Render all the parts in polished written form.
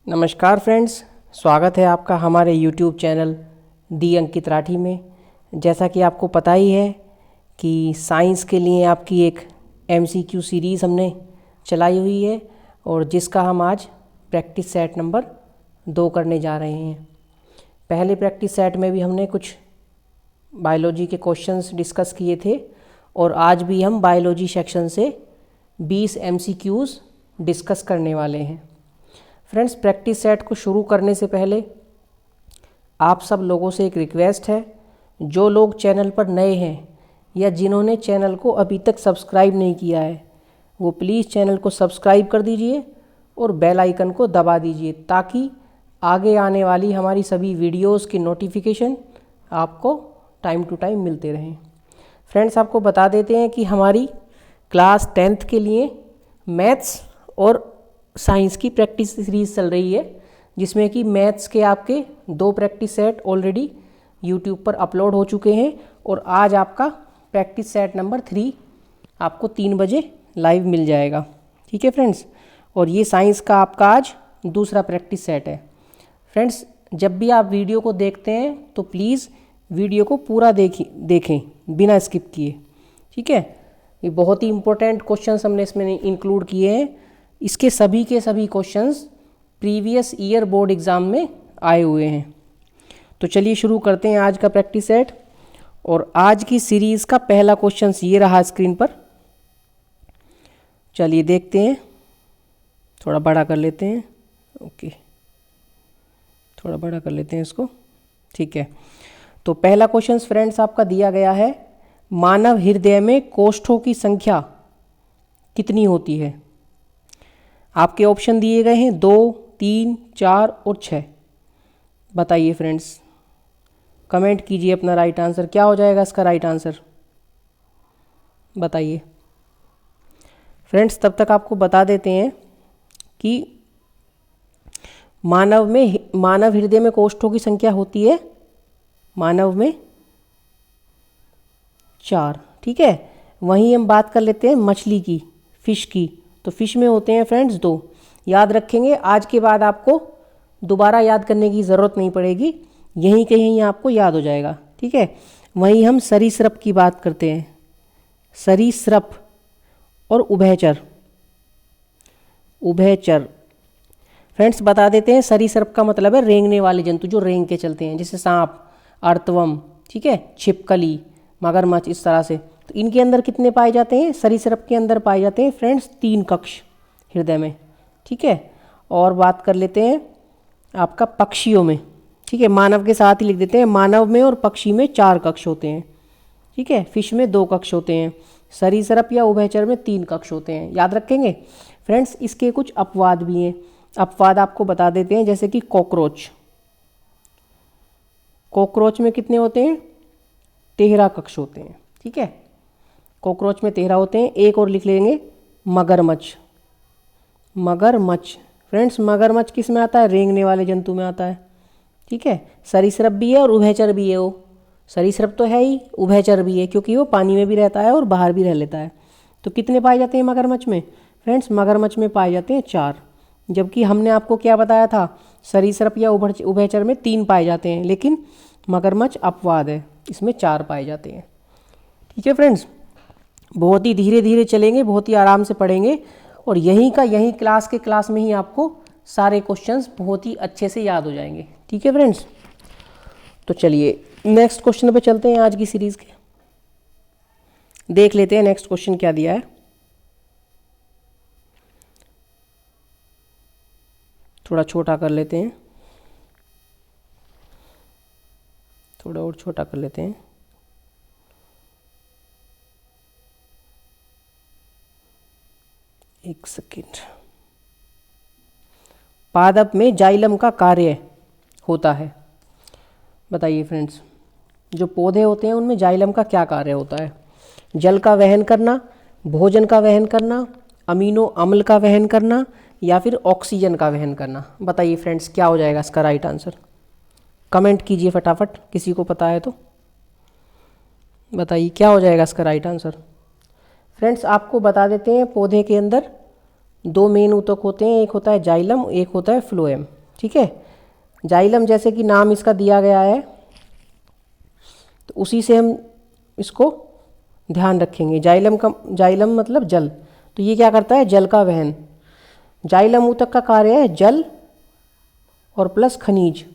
नमस्कार फ्रेंड्स, स्वागत है आपका हमारे YouTube चैनल दी अंकित राठी में। जैसा कि आपको पता ही है कि साइंस के लिए आपकी एक MCQ सीरीज़ हमने चलाई हुई है और जिसका हम आज प्रैक्टिस सेट नंबर 2 करने जा रहे हैं। पहले प्रैक्टिस सेट में भी हमने कुछ बायोलॉजी के क्वेश्चंस डिस्कस किए थे और आज भी हम बायोलॉजी सेक्शन से 20 MCQs डिस्कस करने वाले हैं। फ्रेंड्स, प्रैक्टिस सेट को शुरू करने से पहले आप सब लोगों से एक रिक्वेस्ट है, जो लोग चैनल पर नए हैं या जिन्होंने चैनल को अभी तक सब्सक्राइब नहीं किया है वो प्लीज़ चैनल को सब्सक्राइब कर दीजिए और बेल आइकन को दबा दीजिए ताकि आगे आने वाली हमारी सभी वीडियोस की नोटिफिकेशन आपको टाइम टू टाइम मिलते रहें। फ्रेंड्स, आपको बता देते हैं कि हमारी क्लास 10th के लिए मैथ्स और साइंस की प्रैक्टिस सीरीज़ चल रही है, जिसमें कि मैथ्स के आपके 2 प्रैक्टिस सेट ऑलरेडी यूट्यूब पर अपलोड हो चुके हैं और आज आपका प्रैक्टिस सेट नंबर 3 आपको 3 बजे लाइव मिल जाएगा। ठीक है फ्रेंड्स, और ये साइंस का आपका आज दूसरा प्रैक्टिस सेट है। फ्रेंड्स, जब भी आप वीडियो को देखते हैं तो प्लीज़ वीडियो को पूरा देखें बिना स्किप किए। ठीक है, ये बहुत ही इंपॉर्टेंट क्वेश्चंस हमने इसमें इंक्लूड किए हैं। इसके सभी के सभी questions previous year board exam में आए हुए हैं। तो चलिए शुरू करते हैं आज का प्रैक्टिस सेट। और आज की सीरीज़ का पहला क्वेश्चन ये रहा स्क्रीन पर। चलिए देखते हैं, थोड़ा बड़ा कर लेते हैं। ओके, थोड़ा बड़ा कर लेते हैं इसको। ठीक है, तो पहला क्वेश्चन फ्रेंड्स आपका दिया गया है, मानव हृदय में कोष्ठों की संख्या कितनी होती है। आपके ऑप्शन दिए गए हैं 2, 3, 4 और 6। बताइए फ्रेंड्स, कमेंट कीजिए अपना राइट आंसर। क्या हो जाएगा इसका राइट आंसर, बताइए फ्रेंड्स। तब तक आपको बता देते हैं कि मानव हृदय में कोष्ठों की संख्या होती है मानव में 4। ठीक है, वहीं हम बात कर लेते हैं मछली की, फिश की। तो फिश में होते हैं फ्रेंड्स 2। याद रखेंगे, आज के बाद आपको दोबारा याद करने की ज़रूरत नहीं पड़ेगी, यहीं कहीं आपको याद हो जाएगा। ठीक है, वहीं हम सरीसृप की बात करते हैं, सरीसृप और उभयचर। फ्रेंड्स बता देते हैं, सरीसृप का मतलब है रेंगने वाले जंतु जो रेंग के चलते हैं, जैसे सांप, अर्तवम, ठीक है, छिपकली, मगरमच्छ, इस तरह से। तो इनके अंदर कितने पाए जाते हैं, सरीसृप के अंदर पाए जाते हैं फ्रेंड्स 3 कक्ष हृदय में। ठीक है, और बात कर लेते हैं आपका पक्षियों में। ठीक है, मानव के साथ ही लिख देते हैं, मानव में और पक्षी में 4 कक्ष होते हैं। ठीक है, फिश में 2 कक्ष होते हैं, सरीसृप या उभयचर में 3 कक्ष होते हैं। याद रखेंगे फ्रेंड्स। इसके कुछ अपवाद भी हैं, अपवाद आपको बता देते हैं, जैसे कि कॉकरोच में कितने होते हैं, 13 कक्ष होते हैं। ठीक है, कॉकरोच में 13 होते हैं। एक और लिख लेंगे, मगरमच्छ। फ्रेंड्स, मगरमच्छ किस में आता है, रेंगने वाले जंतु में आता है। ठीक है, सरीसृप भी है और उभयचर भी है। वो सरीसृप तो है ही, उभयचर भी है, क्योंकि वो पानी में भी रहता है और बाहर भी रह लेता है। तो कितने पाए जाते हैं मगरमच्छ में फ्रेंड्स, मगरमच्छ में पाए जाते हैं 4। जबकि हमने आपको क्या बताया था, सरीसृप या उभयचर में 3 पाए जाते हैं, लेकिन मगरमच्छ अपवाद है, इसमें 4 पाए जाते हैं। ठीक है फ्रेंड्स, बहुत ही धीरे धीरे चलेंगे, बहुत ही आराम से पढ़ेंगे और यहीं क्लास में ही आपको सारे क्वेश्चंस बहुत ही अच्छे से याद हो जाएंगे। ठीक है फ्रेंड्स, तो चलिए नेक्स्ट क्वेश्चन पे चलते हैं आज की सीरीज़ के। देख लेते हैं नेक्स्ट क्वेश्चन क्या दिया है। थोड़ा छोटा कर लेते हैं, थोड़ा और छोटा कर लेते हैं। एक सेकेंड। पादप में जाइलम का कार्य होता है। बताइए फ्रेंड्स, जो पौधे होते हैं उनमें जाइलम का क्या कार्य होता है। जल का वहन करना, भोजन का वहन करना, अमीनो अम्ल का वहन करना, या फिर ऑक्सीजन का वहन करना। बताइए फ्रेंड्स, क्या हो जाएगा इसका राइट आंसर। कमेंट कीजिए फटाफट, किसी को पता है तो बताइए क्या हो जाएगा इसका राइट आंसर। फ्रेंड्स, आपको बता देते हैं, पौधे के अंदर 2 मेन ऊतक होते हैं, एक होता है जाइलम, एक होता है फ्लोएम। ठीक है। जाइलम जैसे कि नाम इसका दिया गया है तो उसी से हम इसको ध्यान रखेंगे। जाइलम मतलब जल, तो ये क्या करता है, जल का वहन। जाइलम ऊतक का कार्य है जल और प्लस खनिज।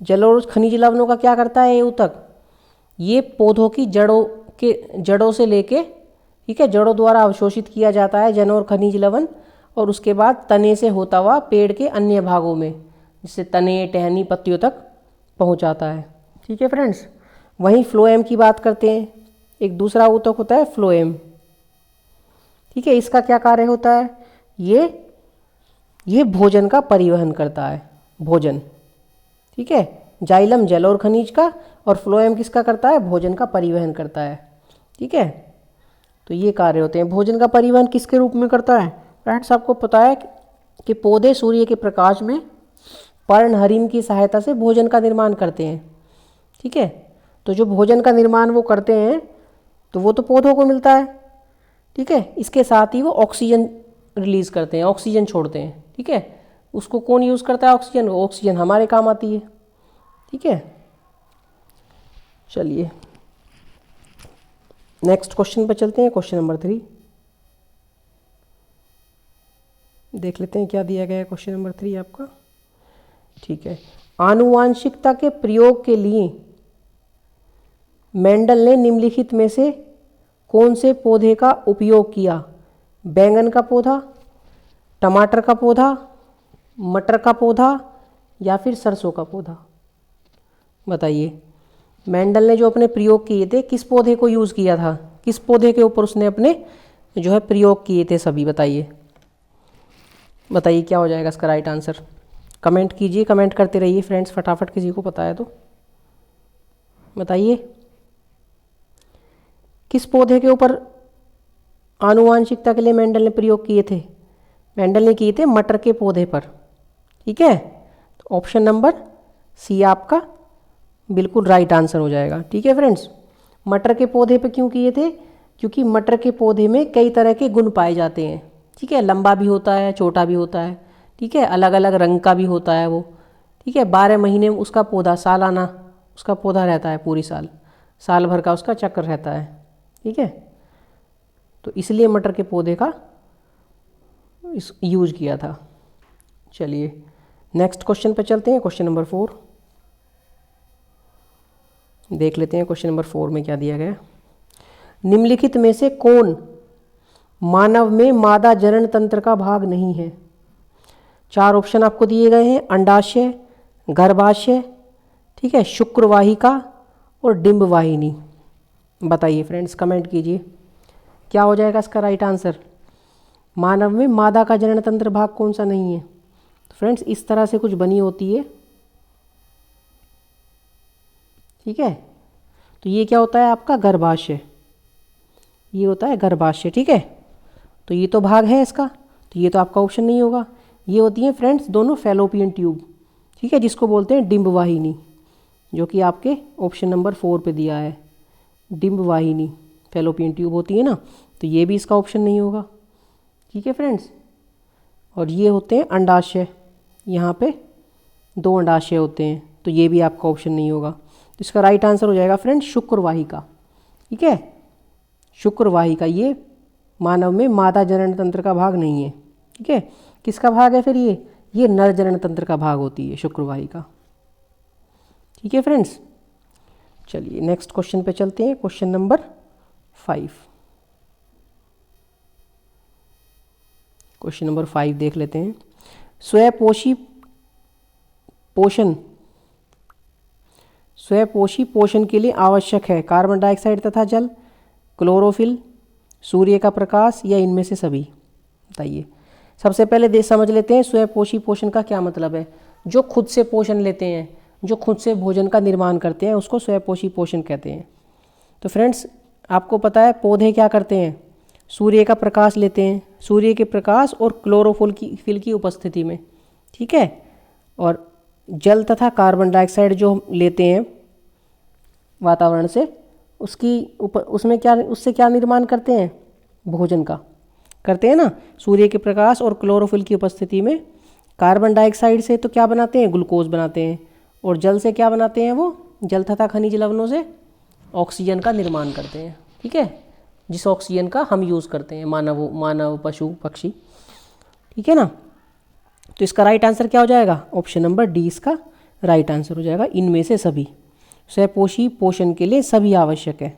जल और खनिज लवणों का क्या करता है ये ऊतक, ये पौधों की जड़ों से लेके, ठीक है, जड़ों द्वारा अवशोषित किया जाता है जल और खनिज लवण, और उसके बाद तने से होता हुआ पेड़ के अन्य भागों में, जिससे तने टहनी पत्तियों तक पहुंचाता है। ठीक है फ्रेंड्स। वहीं फ्लोएम की बात करते हैं। एक दूसरा ऊतक होता है फ्लोएम। ठीक है, इसका क्या कार्य होता है, ये भोजन का परिवहन करता है, भोजन। ठीक है, जाइलम जल और खनिज का, और फ्लोएम किसका करता है, भोजन का परिवहन करता है। ठीक है, तो ये कार्य होते हैं। भोजन का परिवहन किसके रूप में करता है फ्रेंड्स, आपको पता है कि पौधे सूर्य के प्रकाश में पर्णहरिम की सहायता से भोजन का निर्माण करते हैं। ठीक है, तो जो भोजन का निर्माण वो करते हैं तो वो तो पौधों को मिलता है। ठीक है, इसके साथ ही वो ऑक्सीजन रिलीज करते हैं, ऑक्सीजन छोड़ते हैं। ठीक है, उसको कौन यूज़ करता है, ऑक्सीजन, ऑक्सीजन हमारे काम आती है। ठीक है, चलिए नेक्स्ट क्वेश्चन पर चलते हैं। क्वेश्चन नंबर 3 देख लेते हैं क्या दिया गया है क्वेश्चन नंबर 3 आपका। ठीक है, आनुवांशिकता के प्रयोग के लिए मेंडल ने निम्नलिखित में से कौन से पौधे का उपयोग किया, बैंगन का पौधा, टमाटर का पौधा, मटर का पौधा या फिर सरसों का पौधा। बताइए, मेंडल ने जो अपने प्रयोग किए थे किस पौधे को यूज़ किया था, किस पौधे के ऊपर उसने अपने जो है प्रयोग किए थे सभी। बताइए क्या हो जाएगा इसका राइट आंसर। कमेंट कीजिए, कमेंट करते रहिए फ्रेंड्स, फटाफट किसी को पता है तो बताइए किस पौधे के ऊपर आनुवांशिकता के लिए मेंडल ने प्रयोग किए थे। मेंडल ने किए थे मटर के पौधे पर। ठीक है, तो ऑप्शन नंबर सी आपका बिल्कुल राइट आंसर हो जाएगा। ठीक है फ्रेंड्स, मटर के पौधे पे क्यों किए थे, क्योंकि मटर के पौधे में कई तरह के गुण पाए जाते हैं। ठीक है, लंबा भी होता है, छोटा भी होता है। ठीक है, अलग अलग रंग का भी होता है वो। ठीक है, 12 महीने उसका पौधा, सालाना उसका पौधा रहता है, पूरी साल भर का उसका चक्र रहता है। ठीक है, तो इसलिए मटर के पौधे का यूज किया था। चलिए नेक्स्ट क्वेश्चन पे चलते हैं। क्वेश्चन नंबर 4 देख लेते हैं। क्वेश्चन नंबर 4 में क्या दिया गया, निम्नलिखित में से कौन मानव में मादा जनन तंत्र का भाग नहीं है। 4 ऑप्शन आपको दिए गए हैं, अंडाशय, गर्भाशय, ठीक है, शुक्रवाहिका और डिंबवाहिनी। बताइए फ्रेंड्स, कमेंट कीजिए क्या हो जाएगा इसका राइट आंसर। मानव में मादा का जनन तंत्र भाग कौन सा नहीं है। तो फ्रेंड्स इस तरह से कुछ बनी होती है। ठीक है, तो ये क्या होता है आपका गर्भाशय, ये होता है गर्भाशय। ठीक है, तो ये तो भाग है इसका, तो ये तो आपका ऑप्शन नहीं होगा। ये होती है फ्रेंड्स दोनों फैलोपियन ट्यूब। ठीक है, जिसको बोलते हैं डिंबवाहिनी, जो कि आपके ऑप्शन नंबर 4 पे दिया है। डिंबवाहिनी फैलोपियन ट्यूब होती है ना, तो ये भी इसका ऑप्शन नहीं होगा। ठीक है फ्रेंड्स, और ये होते हैं अंडाशय, यहाँ पे 2 अंडाशय होते हैं, तो ये भी आपका ऑप्शन नहीं होगा। तो इसका राइट आंसर हो जाएगा फ्रेंड्स शुक्रवाहिका। ठीक है, शुक्रवाहिका ये मानव में मादा जनन तंत्र का भाग नहीं है। ठीक है, किसका भाग है फिर ये नर जनन तंत्र का भाग होती है शुक्रवाहिका। ठीक है फ्रेंड्स, चलिए नेक्स्ट क्वेश्चन पे चलते हैं। क्वेश्चन नंबर 5 क्वेश्चन नंबर 5 देख लेते हैं। स्वयपोषी पोषण के लिए आवश्यक है कार्बन डाइऑक्साइड तथा जल, क्लोरोफिल, सूर्य का प्रकाश या इनमें से सभी। बताइए। सबसे पहले समझ लेते हैं स्वयपोषी पोषण का क्या मतलब है। जो खुद से पोषण लेते हैं, जो खुद से भोजन का निर्माण करते हैं, उसको स्वयपोषी पोषण कहते हैं। तो फ्रेंड्स आपको पता है पौधे क्या करते हैं, सूर्य का प्रकाश लेते हैं, सूर्य के प्रकाश और क्लोरोफिल की उपस्थिति में। ठीक है, और जल तथा कार्बन डाइऑक्साइड जो लेते हैं वातावरण से, उससे क्या निर्माण करते हैं, भोजन का करते हैं ना। सूर्य के प्रकाश और क्लोरोफिल की उपस्थिति में कार्बन डाइऑक्साइड से तो क्या बनाते हैं, ग्लूकोज बनाते हैं, और जल से क्या बनाते हैं, वो जल तथा खनिज लवणों से ऑक्सीजन का निर्माण करते हैं। ठीक है, जिस ऑक्सीजन का हम यूज़ करते हैं, मानव पशु पक्षी। ठीक है ना। तो इसका राइट आंसर क्या हो जाएगा, ऑप्शन नंबर डी इसका राइट आंसर हो जाएगा। इनमें से सभी स्वपोषी पोषण के लिए सभी आवश्यक है।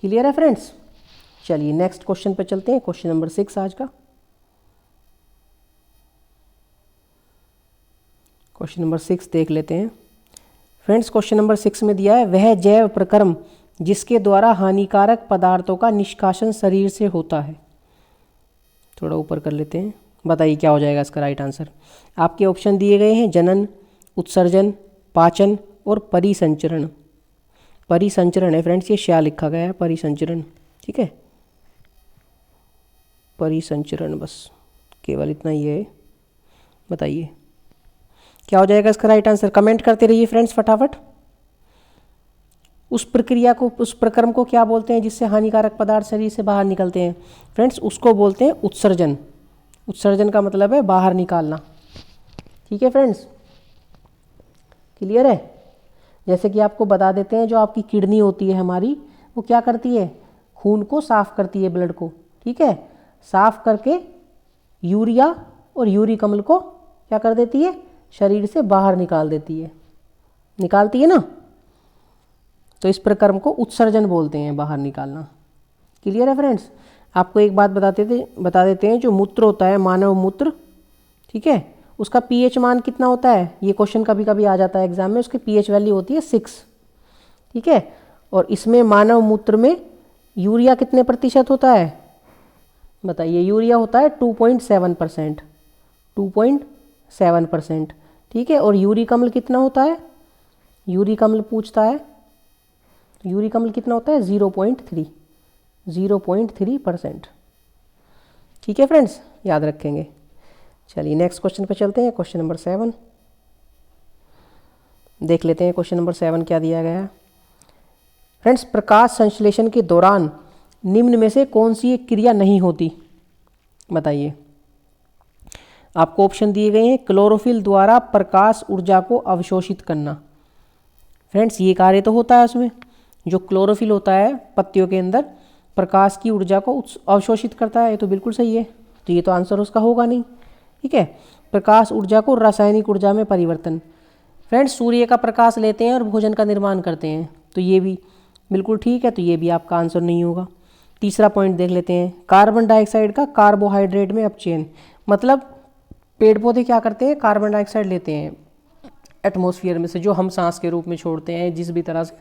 क्लियर है फ्रेंड्स। चलिए नेक्स्ट क्वेश्चन पे चलते हैं, क्वेश्चन नंबर 6 आज का। क्वेश्चन नंबर 6 देख लेते हैं फ्रेंड्स। क्वेश्चन नंबर 6 में दिया है, वह जैव प्रक्रम जिसके द्वारा हानिकारक पदार्थों का निष्कासन शरीर से होता है। थोड़ा ऊपर कर लेते हैं, बताइए क्या हो जाएगा इसका राइट आंसर। आपके ऑप्शन दिए गए हैं, जनन, उत्सर्जन, पाचन और परिसंचरण। परिसंचरण है फ्रेंड्स, ये श्या लिखा गया है, परिसंचरण। ठीक है, परिसंचरण, बस केवल इतना ही है। बताइए क्या हो जाएगा इसका राइट आंसर। कमेंट करते रहिए फ्रेंड्स फटाफट। उस प्रक्रिया को, उस प्रक्रम को क्या बोलते हैं जिससे हानिकारक पदार्थ शरीर से बाहर निकलते हैं फ्रेंड्स, उसको बोलते हैं उत्सर्जन। उत्सर्जन का मतलब है बाहर निकालना। ठीक है फ्रेंड्स, क्लियर है। जैसे कि आपको बता देते हैं, जो आपकी किडनी होती है हमारी, वो क्या करती है, खून को साफ करती है, ब्लड को। ठीक है, साफ करके यूरिया और यूरिक अम्ल को क्या कर देती है, शरीर से बाहर निकाल देती है, निकालती है ना। तो इस प्रक्रम को उत्सर्जन बोलते हैं, बाहर निकालना। क्लियर है फ्रेंड्स। आपको एक बात बता देते हैं, जो मूत्र होता है, मानव मूत्र, ठीक है, उसका पीएच मान कितना होता है, ये क्वेश्चन कभी कभी आ जाता है एग्जाम में। उसकी पीएच वैल्यू होती है 6। ठीक है, और इसमें मानव मूत्र में यूरिया कितने प्रतिशत होता है, बताइए। यूरिया होता है 2.7%, 2.7%। ठीक है, और यूरिक अम्ल कितना होता है, यूरिक अम्ल पूछता है, यूरिक अम्ल कितना होता है, 0.3%। ठीक है फ्रेंड्स, याद रखेंगे। चलिए नेक्स्ट क्वेश्चन पे चलते हैं, क्वेश्चन नंबर 7 देख लेते हैं। क्वेश्चन नंबर 7 क्या दिया गया है फ्रेंड्स। प्रकाश संश्लेषण के दौरान निम्न में से कौन सी एक क्रिया नहीं होती, बताइए। आपको ऑप्शन दिए गए हैं, क्लोरोफिल द्वारा प्रकाश ऊर्जा को अवशोषित करना। फ्रेंड्स ये कार्य तो होता है उसमें, जो क्लोरोफिल होता है पत्तियों के अंदर, प्रकाश की ऊर्जा को अवशोषित करता है, ये तो बिल्कुल सही है। तो ये तो आंसर उसका होगा नहीं। ठीक है, प्रकाश ऊर्जा को रासायनिक ऊर्जा में परिवर्तन। फ्रेंड्स सूर्य का प्रकाश लेते हैं और भोजन का निर्माण करते हैं, तो ये भी बिल्कुल ठीक है, तो ये भी आपका आंसर नहीं होगा। तीसरा पॉइंट देख लेते हैं, कार्बन डाइऑक्साइड का कार्बोहाइड्रेट में अपचयन। मतलब पेड़ पौधे क्या करते हैं, कार्बन डाइऑक्साइड लेते हैं एटमॉस्फेयर में से, जो हम सांस के रूप में छोड़ते हैं जिस भी तरह से।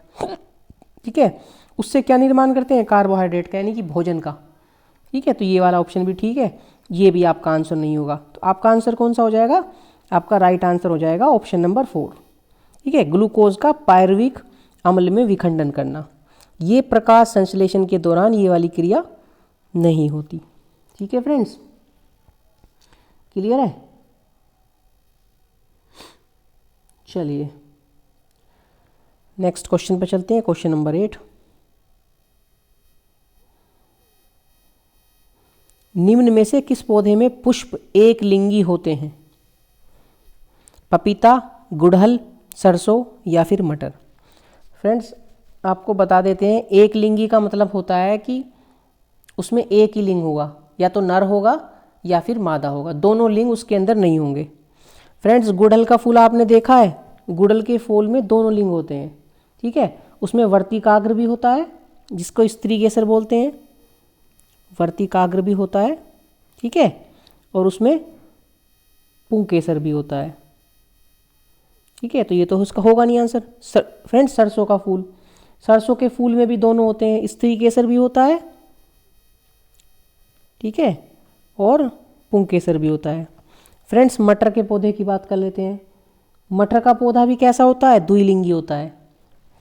ठीक है, उससे क्या निर्माण करते हैं, कार्बोहाइड्रेट का, यानी कि भोजन का। ठीक है, तो ये वाला ऑप्शन भी ठीक है, ये भी आपका आंसर नहीं होगा। तो आपका आंसर कौन सा हो जाएगा, आपका राइट आंसर हो जाएगा ऑप्शन नंबर 4। ठीक है, ग्लूकोज का पायरुविक अम्ल में विखंडन करना, ये प्रकाश संश्लेषण के दौरान ये वाली क्रिया नहीं होती। ठीक है फ्रेंड्स, क्लियर है। चलिए नेक्स्ट क्वेश्चन पे चलते हैं, क्वेश्चन नंबर 8। निम्न में से किस पौधे में पुष्प एक लिंगी होते हैं, पपीता, गुड़हल, सरसों या फिर मटर। फ्रेंड्स आपको बता देते हैं, एक लिंगी का मतलब होता है कि उसमें एक ही लिंग होगा, या तो नर होगा या फिर मादा होगा, दोनों लिंग उसके अंदर नहीं होंगे। फ्रेंड्स गुड़हल का फूल आपने देखा है, गुड़हल के फूल में दोनों लिंग होते हैं। ठीक है, उसमें वर्तिकाग्र भी होता है, जिसको स्त्री केसर बोलते हैं, वर्तिकाग्र भी होता है। ठीक है, और उसमें पुंकेसर भी होता है। ठीक है, तो ये तो उसका होगा नहीं आंसर। फ्रेंड्स सरसों का फूल, सरसों के फूल में भी दोनों होते हैं, स्त्री केसर भी होता है, ठीक है, और पुंकेसर भी होता है। फ्रेंड्स मटर के पौधे की बात कर लेते हैं। मटर का पौधा भी कैसा होता है, द्विलिंगी होता है।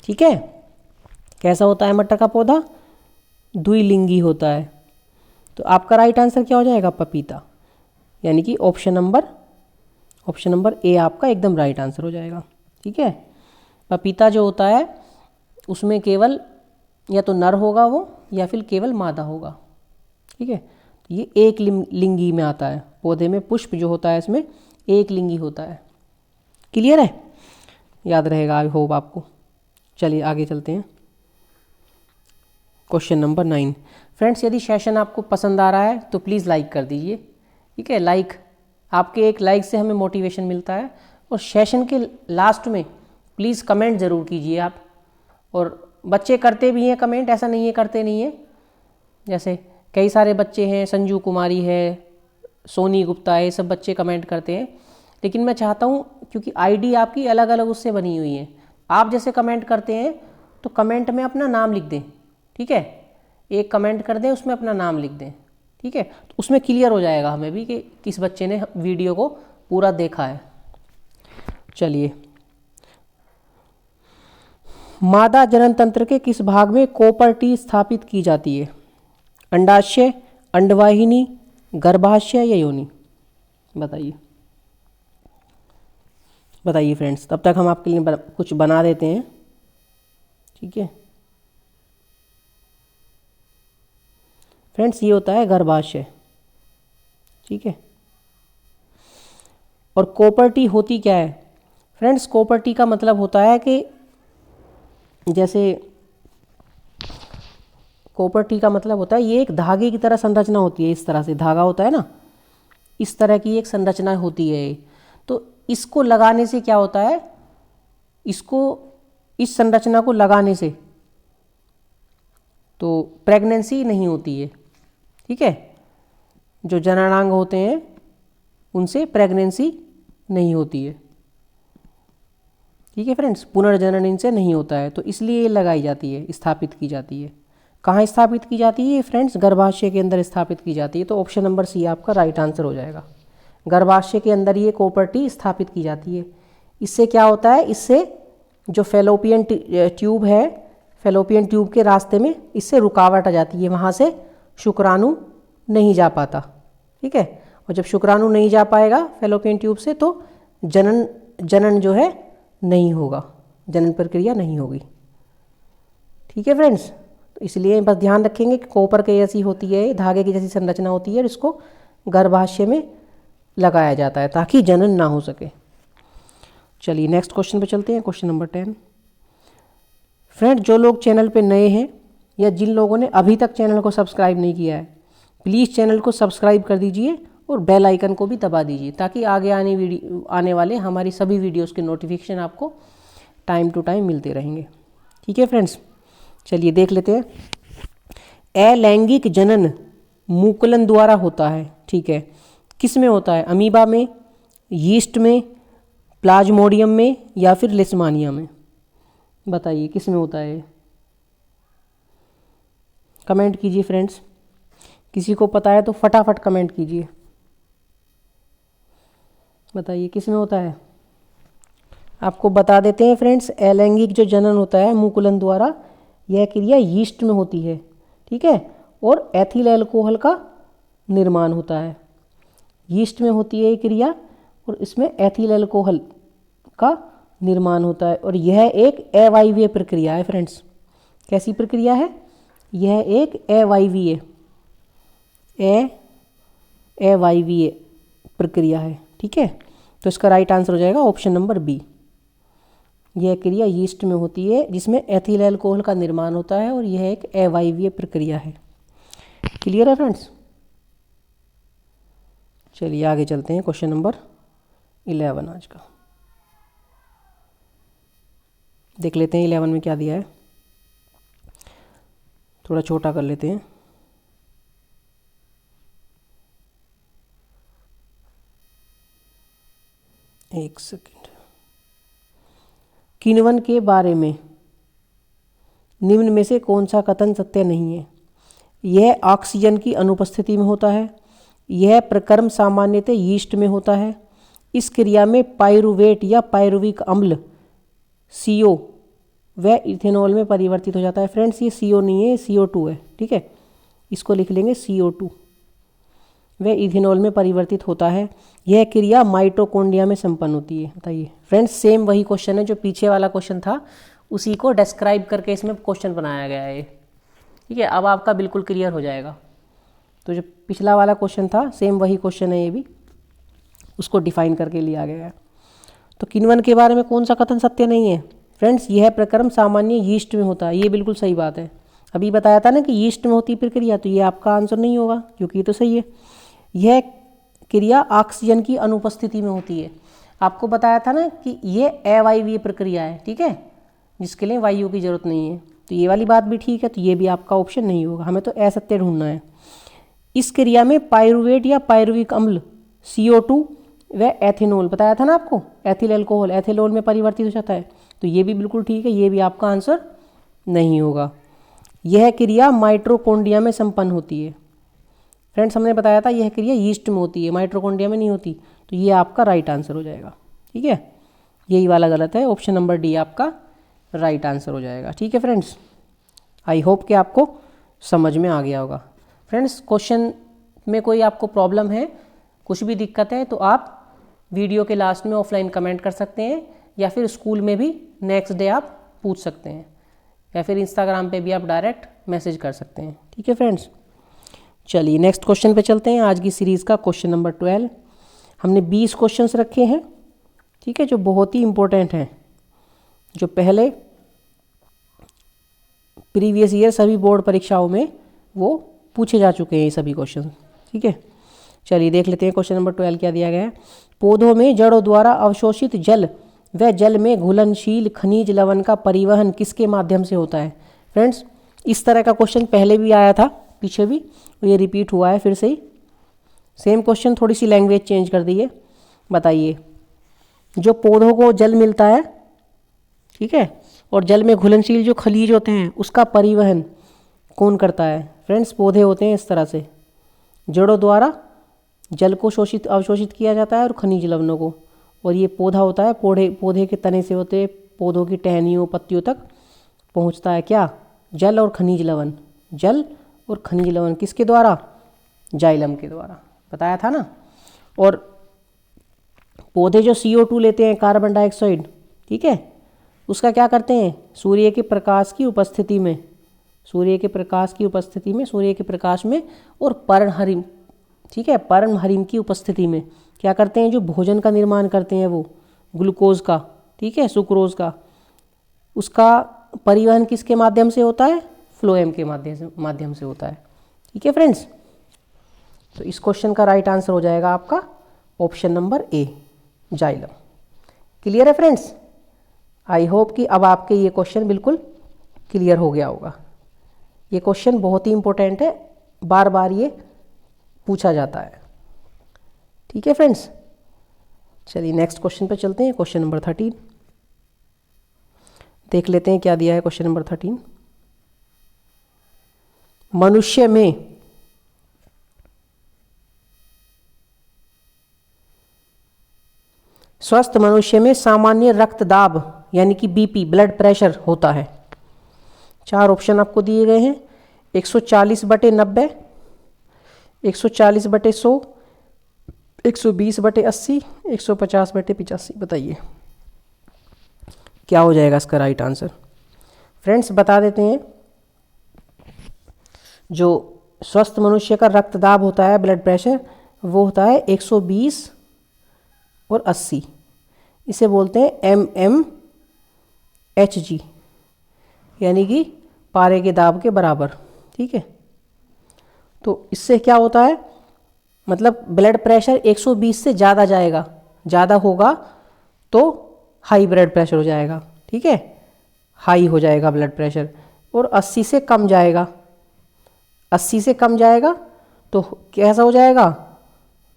ठीक है, कैसा होता है मटर का पौधा, द्विलिंगी होता है। तो आपका राइट आंसर क्या हो जाएगा, पपीता, यानी कि ऑप्शन नंबर ए आपका एकदम राइट आंसर हो जाएगा। ठीक है, पपीता जो होता है उसमें केवल या तो नर होगा वो, या फिर केवल मादा होगा। ठीक है, ये एक लिंगी में आता है, पौधे में पुष्प जो होता है इसमें एक लिंगी होता है। क्लियर है, याद रहेगा आई होप आपको। चलिए आगे चलते हैं। Question number 9। फ्रेंड्स यदि सेशन आपको पसंद आ रहा है तो प्लीज़ लाइक कर दीजिए। ठीक है, लाइक, आपके एक लाइक से हमें मोटिवेशन मिलता है। और सेशन के लास्ट में प्लीज़ कमेंट ज़रूर कीजिए आप। और बच्चे करते भी हैं कमेंट, ऐसा नहीं है करते नहीं है। जैसे कई सारे बच्चे हैं, संजू कुमारी है, सोनी गुप्ता है, ये सब बच्चे कमेंट करते हैं। लेकिन मैं चाहता हूँ, क्योंकि आईडी आपकी अलग अलग उससे बनी हुई है, आप जैसे कमेंट करते हैं तो कमेंट में अपना नाम लिख दें। ठीक है, एक कमेंट कर दें, उसमें अपना नाम लिख दें। ठीक है, तो उसमें क्लियर हो जाएगा हमें भी कि किस बच्चे ने वीडियो को पूरा देखा है। चलिए, मादा जनन तंत्र के किस भाग में कोपर्टी स्थापित की जाती है? अंडाशय, अंडवाहिनी, गर्भाशय या योनि? बताइए बताइए फ्रेंड्स, तब तक हम आपके लिए कुछ बना देते हैं। ठीक है फ्रेंड्स, ये होता है गर्भाशय। ठीक है, और कोपर्टी होती क्या है फ्रेंड्स? कोपर्टी का मतलब होता है कि जैसे कोपर्टी का मतलब होता है ये एक धागे की तरह संरचना होती है। इस तरह से धागा होता है ना, इस तरह की एक संरचना होती है। तो इसको लगाने से क्या होता है, इसको, इस संरचना को लगाने से तो प्रेगनेंसी नहीं होती है। ठीक है, जो जननांग होते हैं उनसे प्रेगनेंसी नहीं होती है। ठीक है फ्रेंड्स, पुनर्जनन इनसे नहीं होता है, तो इसलिए ये लगाई जाती है, स्थापित की जाती है। कहाँ स्थापित की जाती है फ्रेंड्स? गर्भाशय के अंदर स्थापित की जाती है। तो ऑप्शन नंबर सी आपका राइट आंसर हो जाएगा। गर्भाशय के अंदर ये कोपर्टी स्थापित की जाती है। इससे क्या होता है, इससे जो फेलोपियन ट्यूब है, फेलोपियन ट्यूब के रास्ते में इससे रुकावट आ जाती है, वहाँ से शुक्राणु नहीं जा पाता। ठीक है, और जब शुक्राणु नहीं जा पाएगा फेलोपियन ट्यूब से तो जनन जो है नहीं होगा, जनन प्रक्रिया नहीं होगी। ठीक है फ्रेंड्स, तो इसलिए बस ध्यान रखेंगे कि कोपर के जैसी होती है, धागे की जैसी संरचना होती है और इसको गर्भाशय में लगाया जाता है ताकि जनन ना हो सके। चलिए नेक्स्ट क्वेश्चन पे चलते हैं। Question number 10। फ्रेंड, जो लोग चैनल पे नए हैं या जिन लोगों ने अभी तक चैनल को सब्सक्राइब नहीं किया है, प्लीज़ चैनल को सब्सक्राइब कर दीजिए और बेल आइकन को भी दबा दीजिए ताकि आगे आने वाले हमारी सभी वीडियोस के नोटिफिकेशन आपको टाइम टू टाइम मिलते रहेंगे। ठीक है फ्रेंड्स, चलिए देख लेते हैं। अलैंगिक जनन मुकुलन द्वारा होता है। ठीक है, किस में होता है? अमीबा में, यीस्ट में, प्लाज्मोडियम में या फिर लिस्मानिया में? बताइए किस में होता है? कमेंट कीजिए फ्रेंड्स, किसी को पता है तो फटाफट कमेंट कीजिए, बताइए किस में होता है। आपको बता देते हैं फ्रेंड्स, अलैंगिक जो जनन होता है मुकुलन द्वारा, यह क्रिया यीस्ट में होती है। ठीक है, और एथिल अल्कोहल का निर्माण होता है। यीस्ट में होती है ये क्रिया और इसमें एथिल अल्कोहल का निर्माण होता है और यह एक अवायवीय प्रक्रिया है फ्रेंड्स। कैसी प्रक्रिया है? यह एक अवायवीय प्रक्रिया है। ठीक है, तो इसका राइट आंसर हो जाएगा ऑप्शन नंबर बी। यह क्रिया यीस्ट में होती है जिसमें एथिल अल्कोहल का निर्माण होता है और यह एक अवायवीय प्रक्रिया है। क्लियर है फ्रेंड्स? चलिए आगे चलते हैं। क्वेश्चन नंबर 11 आज का देख लेते हैं। 11 में क्या दिया है, थोड़ा छोटा कर लेते हैं। एक सेकंड। किण्वन के बारे में निम्न में से कौन सा कथन सत्य नहीं है? यह ऑक्सीजन की अनुपस्थिति में होता है। यह प्रक्रम सामान्यतः यीस्ट में होता है। इस क्रिया में पाइरुवेट या पाइरुविक अम्ल CO व इथेनॉल में परिवर्तित हो जाता है। फ्रेंड्स, ये CO नहीं है, CO2 है। ठीक है, इसको लिख लेंगे CO2। वह इथेनॉल में परिवर्तित होता है। यह क्रिया माइटोकॉन्ड्रिया में संपन्न होती है। बताइए फ्रेंड्स, सेम वही क्वेश्चन है जो पीछे वाला क्वेश्चन था, उसी को डिस्क्राइब करके इसमें क्वेश्चन बनाया गया है। ठीक है, अब आपका बिल्कुल क्लियर हो जाएगा। तो जो पिछला वाला क्वेश्चन था सेम वही क्वेश्चन है ये भी। उसको डिफाइन करके लिया गया है। तो किण्वन के बारे में कौन सा कथन सत्य नहीं है? फ्रेंड्स, यह प्रक्रम सामान्य यीस्ट में होता है। ये बिल्कुल सही बात है। अभी बताया था ना कि यीस्ट में होती प्रक्रिया, तो ये आपका आंसर नहीं होगा क्योंकि ये तो सही है। यह क्रिया ऑक्सीजन की अनुपस्थिति में होती है। आपको बताया था ना कि ये अवायवीय प्रक्रिया है, ठीक है, जिसके लिए वायु की जरूरत नहीं है। तो ये वाली बात भी ठीक है, तो ये भी आपका ऑप्शन नहीं होगा। हमें तो असत्य ढूंढना है। इस क्रिया में पायरुवेट या पायरुविक अम्ल CO2 व एथेनॉल, बताया था ना आपको, एथिल अल्कोहल एथेनॉल में परिवर्तित हो जाता है। तो ये भी बिल्कुल ठीक है, ये भी आपका आंसर नहीं होगा। यह क्रिया माइटोकॉन्ड्रिया में संपन्न होती है। फ्रेंड्स, हमने बताया था यह क्रिया यीस्ट में होती है, माइटोकॉन्ड्रिया में नहीं होती। तो ये आपका राइट आंसर हो जाएगा, ठीक है। यही वाला गलत है, ऑप्शन नंबर डी आपका राइट आंसर हो जाएगा, ठीक है फ्रेंड्स। आई होप कि आपको समझ में आ गया होगा। फ्रेंड्स, क्वेश्चन में कोई आपको प्रॉब्लम है, कुछ भी दिक्कत है, तो आप वीडियो के लास्ट में ऑफलाइन कमेंट कर सकते हैं, या फिर स्कूल में भी नेक्स्ट डे आप पूछ सकते हैं, या फिर इंस्टाग्राम पे भी आप डायरेक्ट मैसेज कर सकते हैं, ठीक है फ्रेंड्स। चलिए नेक्स्ट क्वेश्चन पे चलते हैं। आज की सीरीज़ का क्वेश्चन नंबर 12। हमने 20 क्वेश्चंस रखे हैं, ठीक है, जो बहुत ही इंपॉर्टेंट हैं, जो पहले प्रीवियस ईयर सभी बोर्ड परीक्षाओं में वो पूछे जा चुके हैं ये सभी क्वेश्चन, ठीक है। चलिए देख लेते हैं क्वेश्चन नंबर 12 क्या दिया गया है। पौधों में जड़ों द्वारा अवशोषित जल व जल में घुलनशील खनिज लवण का परिवहन किसके माध्यम से होता है? फ्रेंड्स, इस तरह का क्वेश्चन पहले भी आया था, पीछे भी, ये रिपीट हुआ है फिर से ही। सेम क्वेश्चन, थोड़ी सी लैंग्वेज चेंज कर दी है। बताइए, जो पौधों को जल मिलता है, ठीक है, और जल में घुलनशील जो खनिज होते हैं उसका परिवहन कौन करता है? फ्रेंड्स, पौधे होते हैं इस तरह से, जड़ों द्वारा जल को अवशोषित किया जाता है और खनिज लवणों को, और ये पौधा होता है, पौधे के तने से होते पौधों की टहनियों पत्तियों तक पहुंचता है क्या? जल और खनिज लवण। जल और खनिज लवण किसके द्वारा? जाइलम के द्वारा, बताया था ना। और पौधे जो CO2 लेते हैं, कार्बन डाइऑक्साइड, ठीक है, उसका क्या करते हैं? सूर्य के प्रकाश की उपस्थिति में, सूर्य के प्रकाश में और पर्णहरिम, ठीक है, पर्णहरिम की उपस्थिति में क्या करते हैं? जो भोजन का निर्माण करते हैं वो ग्लूकोज का, ठीक है, सुक्रोज का, उसका परिवहन किसके माध्यम से होता है? फ्लोएम के माध्यम से होता है, ठीक है फ्रेंड्स। तो इस क्वेश्चन का राइट आंसर हो जाएगा आपका option number A, xylem. Clear है फ्रेंड्स? आई होप कि अब आपके ये क्वेश्चन बिल्कुल क्लियर हो गया होगा। ये क्वेश्चन बहुत ही इंपॉर्टेंट है, बार बार ये पूछा जाता है, ठीक है फ्रेंड्स। चलिए नेक्स्ट क्वेश्चन पे चलते हैं। क्वेश्चन नंबर 13 देख लेते हैं क्या दिया है। क्वेश्चन नंबर 13, मनुष्य में स्वस्थ मनुष्य में सामान्य रक्तदाब यानी कि BP, ब्लड प्रेशर होता है। 4 ऑप्शन आपको दिए गए हैं, 140/90, 140/100, 120/80, 150/85। बताइए क्या हो जाएगा इसका राइट आंसर? फ्रेंड्स, बता देते हैं, जो स्वस्थ मनुष्य का रक्तदाब होता है, ब्लड प्रेशर, वो होता है 120 और 80। इसे बोलते हैं mmHg, यानी कि पारे के दाब के बराबर, ठीक है। तो इससे क्या होता है, मतलब ब्लड प्रेशर 120 से ज़्यादा जाएगा, ज़्यादा होगा तो हाई ब्लड प्रेशर हो जाएगा, ठीक है, हाई हो जाएगा ब्लड प्रेशर। और 80 से कम जाएगा, 80 से कम जाएगा तो कैसा हो जाएगा?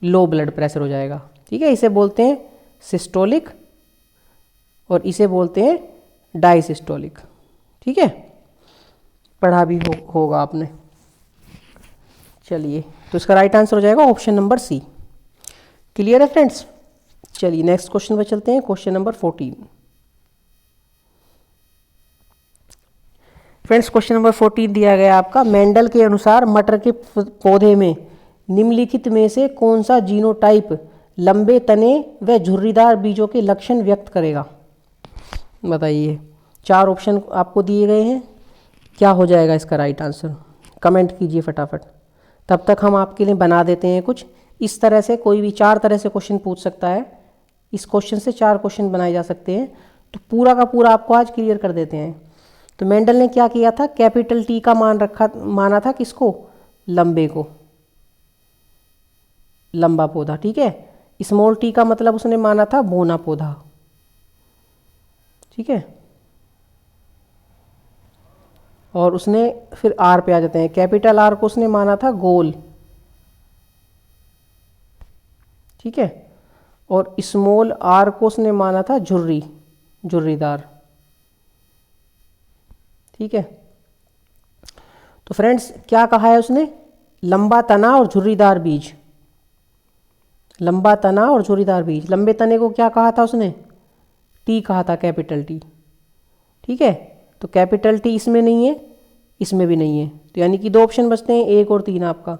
लो ब्लड प्रेशर हो जाएगा, ठीक है। इसे बोलते हैं सिस्टोलिक और इसे बोलते हैं डायसिस्टोलिक, ठीक है, पढ़ा भी होगा आपने। चलिए, तो इसका राइट आंसर हो जाएगा ऑप्शन नंबर सी। क्लियर है फ्रेंड्स? चलिए नेक्स्ट क्वेश्चन पर चलते हैं। Question number 14। Friends, question number 14 दिया गया आपका, मेंडल के अनुसार मटर के पौधे में निम्नलिखित में से कौन सा जीनोटाइप लंबे तने व झुर्रीदार बीजों के लक्षण व्यक्त करेगा? बताइए, 4 ऑप्शन आपको दिए गए हैं, क्या हो जाएगा इसका राइट आंसर? कमेंट कीजिए फटाफट, तब तक हम आपके लिए बना देते हैं कुछ इस तरह से कोई भी 4 तरह से क्वेश्चन पूछ सकता है। इस क्वेश्चन से 4 क्वेश्चन बनाए जा सकते हैं। तो पूरा का पूरा आपको आज क्लियर कर देते हैं। तो मेंडल ने क्या किया था, कैपिटल टी का माना था किसको, लंबे को, लंबा पौधा, ठीक है। स्मॉल टी का मतलब उसने माना था बोना पौधा, ठीक है। और उसने फिर आर पे आ जाते हैं, कैपिटल आर को उसने माना था गोल, ठीक है। और स्मॉल आर को उसने माना था झुर्री, झुर्रीदार, ठीक है। तो फ्रेंड्स क्या कहा है उसने, लंबा तना और झुर्रीदार बीज, लंबा तना और झुर्रीदार बीज। लंबे तने को क्या कहा था उसने, टी कहा था, कैपिटल टी, ठीक है। तो कैपिटल टी इसमें नहीं है, इसमें भी नहीं है, तो यानी कि 2 ऑप्शन बचते हैं, 1 और 3 आपका।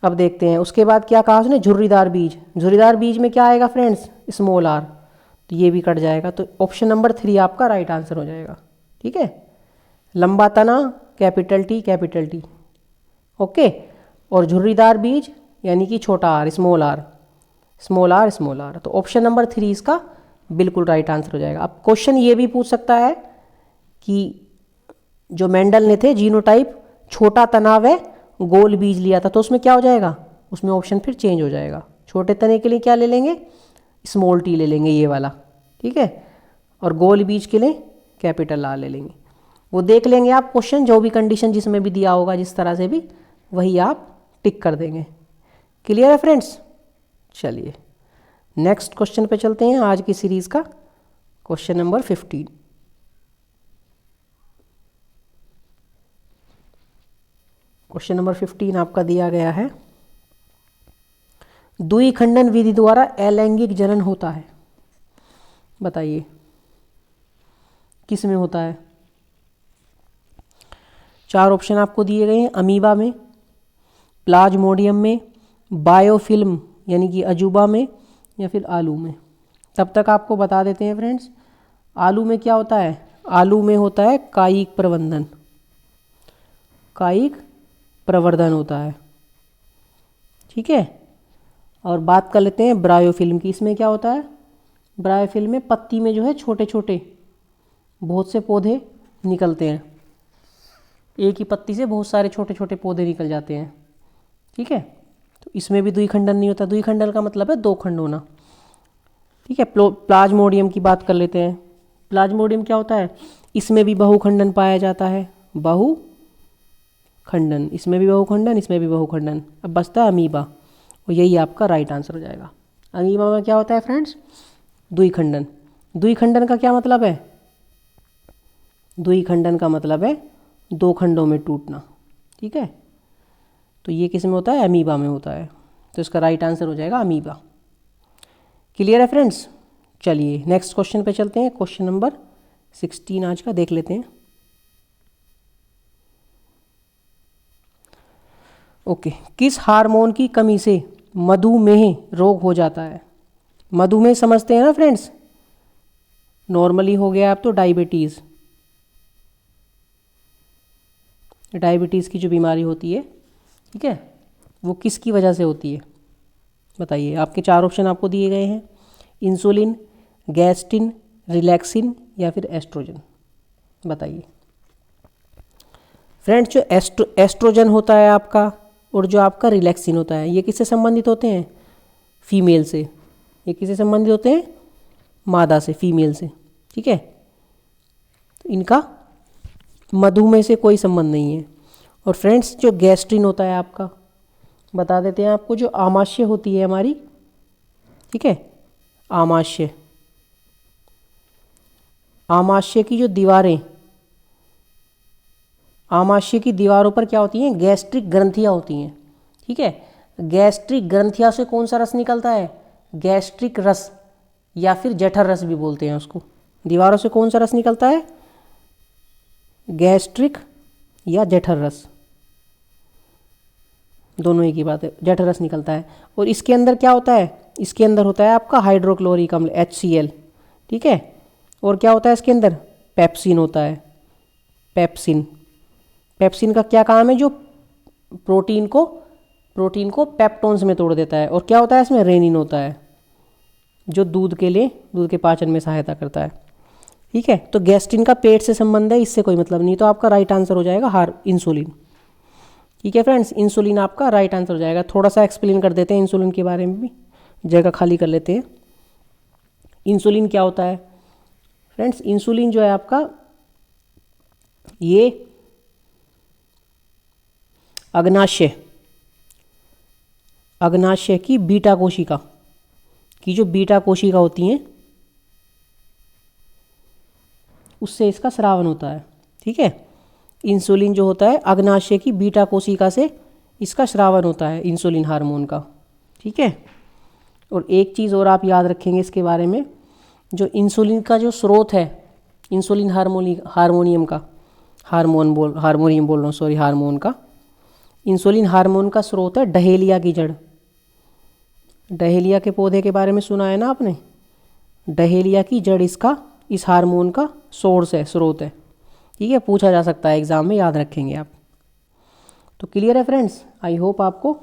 अब देखते हैं उसके बाद क्या कहा उसने, झुर्रीदार बीज। झुर्रीदार बीज में क्या आएगा फ्रेंड्स, स्मॉल आर, तो ये भी कट जाएगा। तो ऑप्शन नंबर 3 आपका राइट आंसर हो जाएगा, ठीक है। लंबा तना, कैपिटल टी, ओके। और झुर्रीदार बीज यानी कि छोटा r, small r, small r, small r. तो ऑप्शन नंबर 3 इसका बिल्कुल राइट आंसर हो जाएगा। अब क्वेश्चन ये भी पूछ सकता है कि जो मेंडल ने थे जीनोटाइप छोटा तना व गोल बीज लिया था, तो उसमें क्या हो जाएगा, उसमें ऑप्शन फिर चेंज हो जाएगा। छोटे तने के लिए क्या ले लेंगे, स्मॉल टी ले लेंगे, ये वाला, ठीक है। और गोल बीज के लिए कैपिटल आर ले लेंगे। वो देख लेंगे आप क्वेश्चन, जो भी कंडीशन जिसमें भी दिया होगा, जिस तरह से भी, वही आप टिक कर देंगे। क्लियर है फ्रेंड्स। चलिए नेक्स्ट क्वेश्चन पे चलते हैं, आज की सीरीज का क्वेश्चन नंबर 15। क्वेश्चन नंबर 15 आपका दिया गया है, द्विखंडन विधि द्वारा अलैंगिक जनन होता है, बताइए किस में होता है। 4 ऑप्शन आपको दिए गए हैं, अमीबा में, प्लाज्मोडियम में, बायोफिल्म यानी कि अजूबा में, या फिर आलू में। तब तक आपको बता देते हैं फ्रेंड्स, आलू में क्या होता है, आलू में होता है कायिक प्रवर्धन, कायिक प्रवर्धन होता है, ठीक है। और बात कर लेते हैं ब्रायोफिल्म की, इसमें क्या होता है, ब्रायोफिल्म में पत्ती में जो है छोटे छोटे बहुत से पौधे निकलते हैं, एक ही पत्ती से बहुत सारे छोटे छोटे पौधे निकल जाते हैं, ठीक है। तो इसमें भी द्विखंडन नहीं होता, द्विखंडन का मतलब है 2 खंड होना, ठीक है। प्लाज्मोडियम की बात कर लेते हैं, प्लाज्मोडियम क्या होता है, इसमें भी बहुखंडन पाया जाता है, बहुखंडन, इसमें भी बहुखंडन, इसमें भी बहुखंडन। अब बचता है अमीबा, और यही आपका राइट आंसर हो जाएगा। अमीबा में क्या होता है फ्रेंड्स, द्विखंडन। द्विखंडन का क्या मतलब है, द्विखंडन का मतलब है 2 खंडों में टूटना, ठीक है। तो ये किस में होता है, अमीबा में होता है, तो इसका राइट आंसर हो जाएगा अमीबा। क्लियर है फ्रेंड्स। चलिए नेक्स्ट क्वेश्चन पे चलते हैं, क्वेश्चन नंबर 16 आज का देख लेते हैं। ओके, किस हार्मोन की कमी से मधुमेह रोग हो जाता है। मधुमेह समझते हैं ना फ्रेंड्स, नॉर्मली हो गया अब तो डायबिटीज़, डायबिटीज़ की जो बीमारी होती है, ठीक है, वो किसकी वजह से होती है, बताइए। आपके 4 ऑप्शन आपको दिए गए हैं, इंसुलिन, गैस्ट्रिन, रिलैक्सिन, या फिर एस्ट्रोजन, बताइए। फ्रेंड्स जो एस्ट्रोजन होता है आपका, और जो आपका रिलैक्सिन होता है, ये किससे संबंधित होते हैं, फीमेल से। ये किससे संबंधित होते हैं, मादा से, फीमेल से, ठीक है। तो इनका मधुमेह से कोई संबंध नहीं है। और फ्रेंड्स जो गैस्ट्रिन होता है आपका, बता देते हैं आपको, जो आमाशय होती है हमारी, ठीक है, आमाशय, आमाशय की जो दीवारें, आमाशय की दीवारों पर क्या होती हैं, गैस्ट्रिक ग्रंथियां होती हैं, ठीक है। गैस्ट्रिक ग्रंथियां से कौन सा रस निकलता है, गैस्ट्रिक रस, या फिर जठर रस भी बोलते हैं उसको। दीवारों से कौन सा रस निकलता है, गैस्ट्रिक या जठर रस, दोनों एक ही बात है, जठर रस निकलता है। और इसके अंदर क्या होता है, इसके अंदर होता है आपका हाइड्रोक्लोरिक अम्ल, HCl, ठीक है। और क्या होता है इसके अंदर, पेप्सिन होता है, पेप्सिन। पेप्सिन का क्या काम है, जो प्रोटीन को प्रोटीन को पेप्टोन्स में तोड़ देता है। और क्या होता है इसमें, रेनिन होता है जो दूध के पाचन में सहायता करता है। ठीक है, तो गैस्ट्रिन का पेट से संबंध है, इससे कोई मतलब नहीं, तो आपका राइट आंसर हो जाएगा इंसुलिन। ठीक है फ्रेंड्स, इंसुलिन आपका राइट आंसर हो जाएगा। थोड़ा सा एक्सप्लेन कर देते हैं इंसुलिन के बारे में भी, जगह खाली कर लेते हैं। इंसुलिन क्या होता है फ्रेंड्स? इंसुलिन जो है आपका, ये अग्नाशय की बीटा कोशिका जो बीटा कोशिका होती हैं उससे इसका स्रावन होता है। ठीक है, इंसुलिन जो होता है अग्नाशय की बीटा कोशिका से इसका स्रावन होता है, इंसुलिन हार्मोन का। ठीक है, और एक चीज़ और आप याद रखेंगे इसके बारे में, जो इंसुलिन का जो स्रोत है, इंसुलिन हार्मोन का इंसुलिन हार्मोन का स्रोत है डहेलिया की जड़। डहेलिया के पौधे के बारे में सुना है ना आपने? डहेलिया की जड़ इस हार्मोन का सोर्स है, स्रोत है। ठीक है, पूछा जा सकता है एग्जाम में, याद रखेंगे आप। तो क्लियर है फ्रेंड्स, आई होप आपको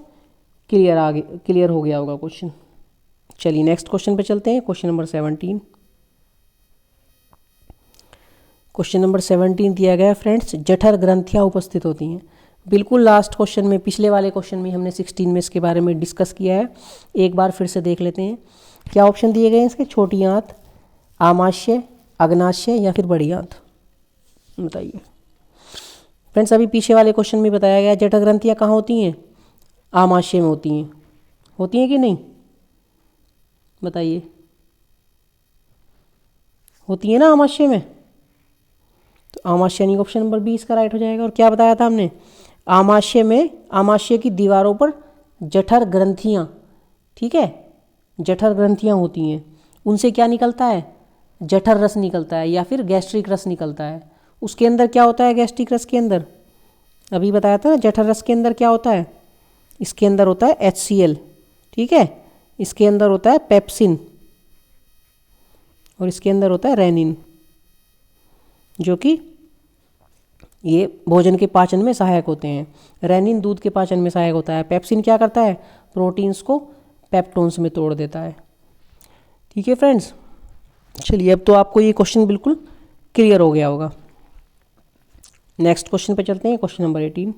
क्लियर हो गया होगा क्वेश्चन। चलिए नेक्स्ट क्वेश्चन पे चलते हैं, क्वेश्चन नंबर 17। क्वेश्चन नंबर 17 दिया गया फ्रेंड्स, जठर ग्रंथियाँ उपस्थित होती हैं। बिल्कुल लास्ट क्वेश्चन में, पिछले वाले क्वेश्चन में हमने 16 में इसके बारे में डिस्कस किया है, एक बार फिर से देख लेते हैं। क्या ऑप्शन दिए गए हैं इसके? छोटी आंत, आमाशय, अग्नाशय या फिर बड़ी आंत, बताइए फ्रेंड्स। अभी पीछे वाले क्वेश्चन में बताया गया जठर ग्रंथियाँ कहाँ होती हैं? आमाशय में होती हैं कि नहीं, बताइए। होती है ना आमाशय में, तो आमाशय यानी ऑप्शन नंबर 20 का राइट हो जाएगा। और क्या बताया था हमने? आमाशय की दीवारों पर जठर ग्रंथियाँ, ठीक है, जठर ग्रंथियाँ होती हैं, उनसे क्या निकलता है? जठर रस निकलता है या फिर गैस्ट्रिक रस निकलता है। उसके अंदर क्या होता है? गैस्ट्रिक रस के अंदर अभी बताया था ना, जठर रस के अंदर क्या होता है? इसके अंदर होता है HCl, ठीक है, इसके अंदर होता है पेप्सिन और इसके अंदर होता है रेनिन, जो कि ये भोजन के पाचन में सहायक होते हैं। रेनिन दूध के पाचन में सहायक होता है, पेप्सिन क्या करता है? प्रोटीन्स को पेप्टोन्स में तोड़ देता है। ठीक है फ्रेंड्स, चलिए अब तो आपको ये क्वेश्चन बिल्कुल क्लियर हो गया होगा। नेक्स्ट क्वेश्चन पे चलते हैं, क्वेश्चन नंबर 18।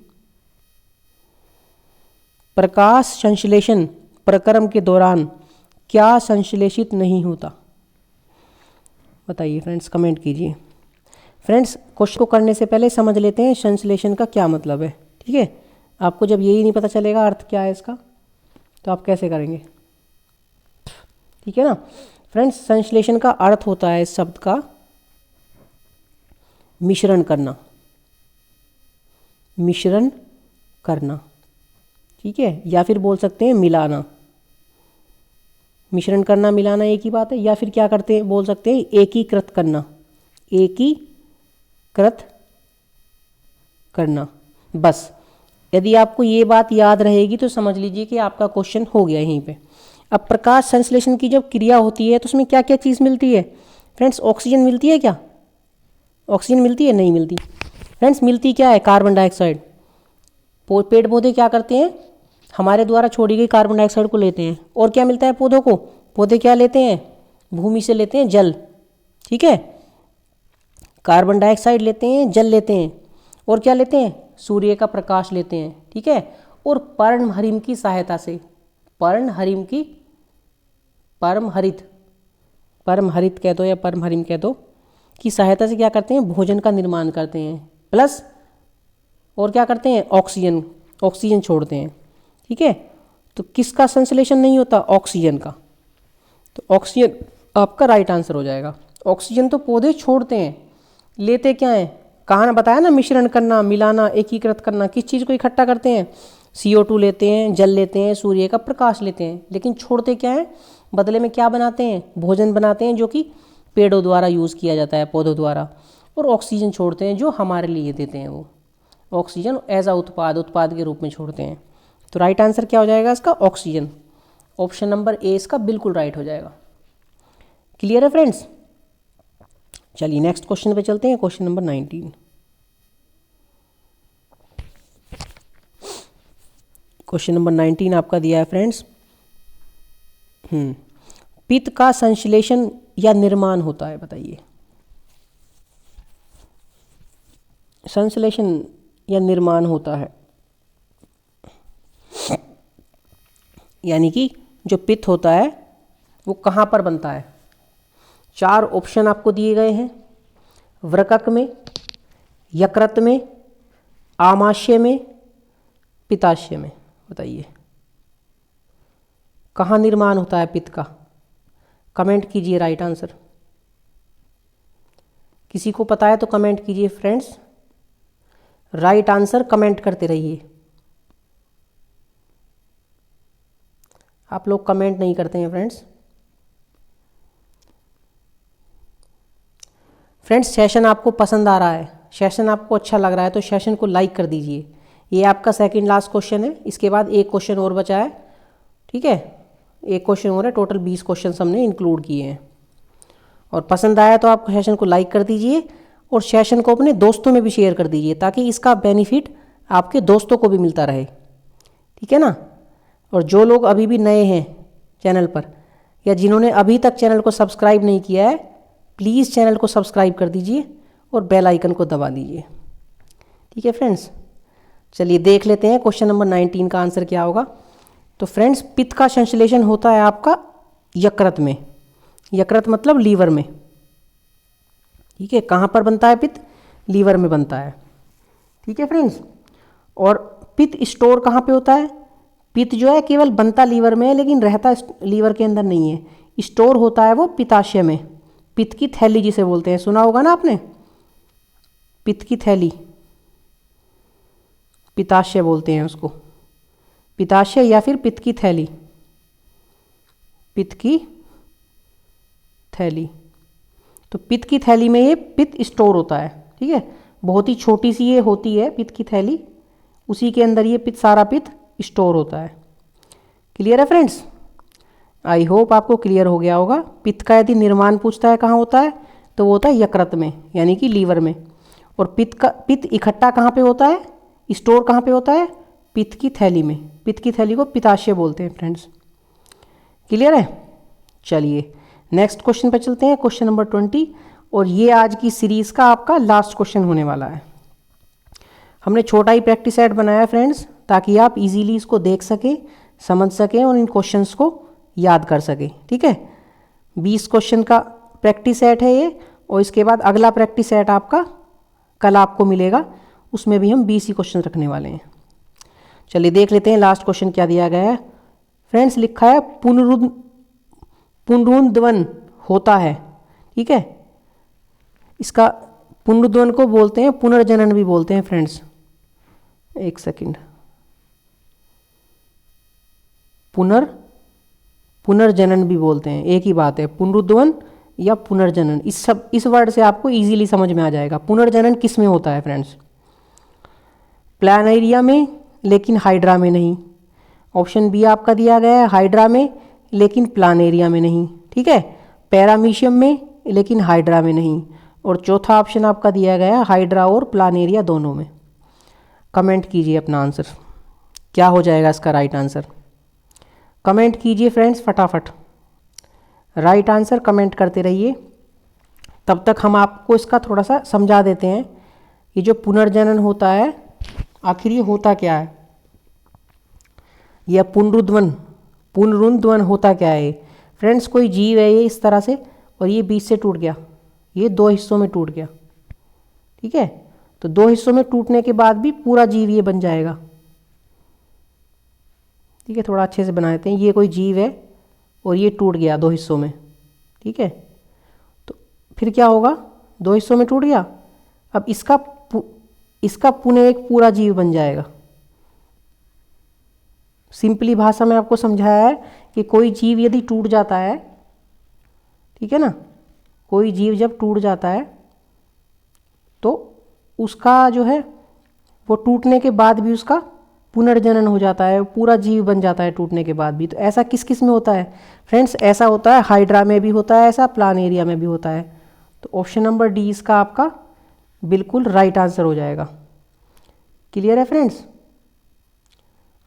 प्रकाश संश्लेषण प्रक्रम के दौरान क्या संश्लेषित नहीं होता? बताइए फ्रेंड्स, कमेंट कीजिए। फ्रेंड्स, क्वेश्चन को करने से पहले समझ लेते हैं संश्लेषण का क्या मतलब है। ठीक है, आपको जब यही नहीं पता चलेगा अर्थ क्या है इसका, तो आप कैसे करेंगे? ठीक है ना फ्रेंड्स, संश्लेषण का अर्थ होता है इस शब्द का मिश्रण करना, मिश्रण करना, ठीक है, या फिर बोल सकते हैं मिलाना। मिश्रण करना मिलाना एक ही बात है, या फिर क्या करते हैं, बोल सकते हैं एकीकृत करना, एकीकृत करना। बस यदि आपको ये बात याद रहेगी तो समझ लीजिए कि आपका क्वेश्चन हो गया यहीं पे। अब प्रकाश संश्लेषण की जब क्रिया होती है तो उसमें क्या क्या चीज़ मिलती है फ्रेंड्स? ऑक्सीजन मिलती है क्या? ऑक्सीजन मिलती है? नहीं मिलती फ्रेंड्स। मिलती क्या है? Carbon dioxide. पेड़ पौधे क्या करते हैं? हमारे द्वारा छोड़ी गई कार्बन डाइऑक्साइड को लेते हैं। और क्या मिलता है पौधों को? पौधे क्या लेते हैं? भूमि से लेते हैं जल, ठीक है, कार्बन डाइऑक्साइड लेते हैं, जल लेते हैं, और क्या लेते हैं? सूर्य का प्रकाश लेते हैं, ठीक है। और पर्णहरिम की सहायता से, परमहरित कह दो या परमहरिम कह दो, की सहायता से क्या करते हैं? भोजन का निर्माण करते हैं, प्लस और क्या करते हैं? ऑक्सीजन छोड़ते हैं, ठीक है। तो किसका संश्लेषण नहीं होता? ऑक्सीजन का। तो ऑक्सीजन आपका राइट आंसर हो जाएगा। ऑक्सीजन तो पौधे छोड़ते हैं, लेते क्या है? कहाँ ना बताया ना, मिश्रण करना, मिलाना, एकीकृत करना। किस चीज़ को इकट्ठा करते हैं? CO2 लेते हैं, जल लेते हैं, सूर्य का प्रकाश लेते हैं, लेकिन छोड़ते क्या है? बदले में क्या बनाते हैं? भोजन बनाते हैं, जो कि पेड़ों द्वारा यूज़ किया जाता है, पौधों द्वारा। और ऑक्सीजन छोड़ते हैं, जो हमारे लिए देते हैं, वो ऑक्सीजन एज अ उत्पाद के रूप में छोड़ते हैं। तो राइट आंसर क्या हो जाएगा इसका? ऑक्सीजन। ऑप्शन नंबर ए इसका बिल्कुल राइट हो जाएगा। क्लियर है फ्रेंड्स? चलिए नेक्स्ट क्वेश्चन पे चलते हैं, क्वेश्चन नंबर 19। क्वेश्चन नंबर 19 आपका दिया है फ्रेंड्स। पित्त का संश्लेषण या निर्माण होता है, बताइए। संश्लेषण या निर्माण होता है, यानी कि जो पित्त होता है वो कहाँ पर बनता है। 4 ऑप्शन आपको दिए गए हैं, वृकक में, यकृत में, आमाशय में, पित्ताशय में। बताइए कहाँ निर्माण होता है पित्त का। कमेंट कीजिए राइट आंसर। किसी को पता है तो कमेंट कीजिए फ्रेंड्स, राइट आंसर कमेंट करते रहिए। आप लोग कमेंट नहीं करते हैं फ्रेंड्स। सेशन आपको पसंद आ रहा है, सेशन आपको अच्छा लग रहा है तो सेशन को लाइक कर दीजिए। ये आपका सेकंड लास्ट क्वेश्चन है, इसके बाद एक क्वेश्चन और बचा है, ठीक है। एक क्वेश्चन और है, टोटल 20 क्वेश्चन हमने इंक्लूड किए हैं। और पसंद आया तो आप सेशन को लाइक कर दीजिए और सेशन को अपने दोस्तों में भी शेयर कर दीजिए, ताकि इसका बेनिफिट आपके दोस्तों को भी मिलता रहे, ठीक है ना। और जो लोग अभी भी नए हैं चैनल पर, या जिन्होंने अभी तक चैनल को सब्सक्राइब नहीं किया है, प्लीज़ चैनल को सब्सक्राइब कर दीजिए और बेल आइकन को दबा दीजिए, ठीक है फ्रेंड्स। चलिए देख लेते हैं क्वेश्चन नंबर 19 का आंसर क्या होगा। तो फ्रेंड्स, पित्त का संश्लेषण होता है आपका यकृत में। यकृत मतलब लीवर में, ठीक है। कहाँ पर बनता है पित्त? लीवर में बनता है, ठीक है फ्रेंड्स। और पित्त स्टोर कहाँ पे होता है? पित्त जो है केवल बनता लीवर में है, लेकिन रहता लीवर के अंदर नहीं है। स्टोर होता है वो पित्ताशय में, पित्त की थैली जिसे बोलते हैं, सुना होगा ना आपने, पित्त की थैली, पित्ताशय बोलते हैं उसको, पित्ताशय या फिर पित्त की थैली, पित्त की थैली। तो पित्त की थैली में ये पित्त स्टोर होता है, ठीक है। बहुत ही छोटी सी ये होती है पित्त की थैली, उसी के अंदर ये पित्त, सारा पित्त स्टोर होता है। क्लियर है फ्रेंड्स? आई होप आपको क्लियर हो गया होगा। पित्त का यदि निर्माण पूछता है कहाँ होता है, तो वो होता है यकृत में, यानी कि लीवर में। और पित्त इकट्ठा कहाँ पे होता है, स्टोर कहाँ पे होता है? पित्त की थैली में। पित्त की थैली को पित्ताशय बोलते हैं फ्रेंड्स। क्लियर है? चलिए नेक्स्ट क्वेश्चन पर चलते हैं, क्वेश्चन नंबर 20। और ये आज की सीरीज का आपका लास्ट क्वेश्चन होने वाला है। हमने छोटा ही प्रैक्टिस सेट बनाया है फ्रेंड्स, ताकि आप इजीली इसको देख सकें, समझ सकें और इन क्वेश्चंस को याद कर सकें, ठीक है। 20 क्वेश्चन का प्रैक्टिस सेट है ये, और इसके बाद अगला प्रैक्टिस सेट आपका कल आपको मिलेगा, उसमें भी हम 20 ही क्वेश्चन रखने वाले हैं। चलिए देख लेते हैं लास्ट क्वेश्चन क्या दिया गया है फ्रेंड्स। लिखा है पुनरुद्वन होता है, ठीक है। इसका पुनरुद्वन को बोलते हैं पुनर्जनन भी बोलते हैं फ्रेंड्स। एक सेकंड, पुनर्जनन भी बोलते हैं, एक ही बात है, पुनरुद्वन या पुनर्जनन। इस वर्ड से आपको इजीली समझ में आ जाएगा। पुनर्जनन किस में होता है फ्रेंड्स? प्लानेरिया में, लेकिन हाइड्रा में नहीं। ऑप्शन बी आपका दिया गया है, हाइड्रा में लेकिन प्लानेरिया में नहीं, ठीक है। पैरामीशियम में लेकिन हाइड्रा में नहीं। और चौथा ऑप्शन आपका दिया गया है हाइड्रा और प्लानेरिया दोनों में। कमेंट कीजिए अपना आंसर, क्या हो जाएगा इसका राइट आंसर। कमेंट कीजिए फ्रेंड्स फटाफट, राइट आंसर कमेंट करते रहिए। तब तक हम आपको इसका थोड़ा सा समझा देते हैं। ये जो पुनर्जनन होता है, आखिर ये होता क्या है, या पुनरुद्वन होता क्या है फ्रेंड्स। कोई जीव है ये इस तरह से, और ये बीच से टूट गया, ये 2 हिस्सों में टूट गया, ठीक है। तो 2 हिस्सों में टूटने के बाद भी पूरा जीव ये बन जाएगा, ठीक है। थोड़ा अच्छे से बना देते हैं। ये कोई जीव है और ये टूट गया 2 हिस्सों में, ठीक है। तो फिर क्या होगा, 2 हिस्सों में टूट गया, अब इसका पुनः एक पूरा जीव बन जाएगा। सिंपली भाषा में आपको समझाया है कि कोई जीव यदि टूट जाता है, ठीक है ना, कोई जीव जब टूट जाता है तो उसका जो है वो टूटने के बाद भी उसका पुनर्जनन हो जाता है, पूरा जीव बन जाता है टूटने के बाद भी। तो ऐसा किस किस में होता है फ्रेंड्स? ऐसा होता है हाइड्रा में भी होता है, ऐसा प्लानेरिया में भी होता है। तो ऑप्शन नंबर डी इसका आपका बिल्कुल राइट आंसर हो जाएगा। क्लियर है फ्रेंड्स?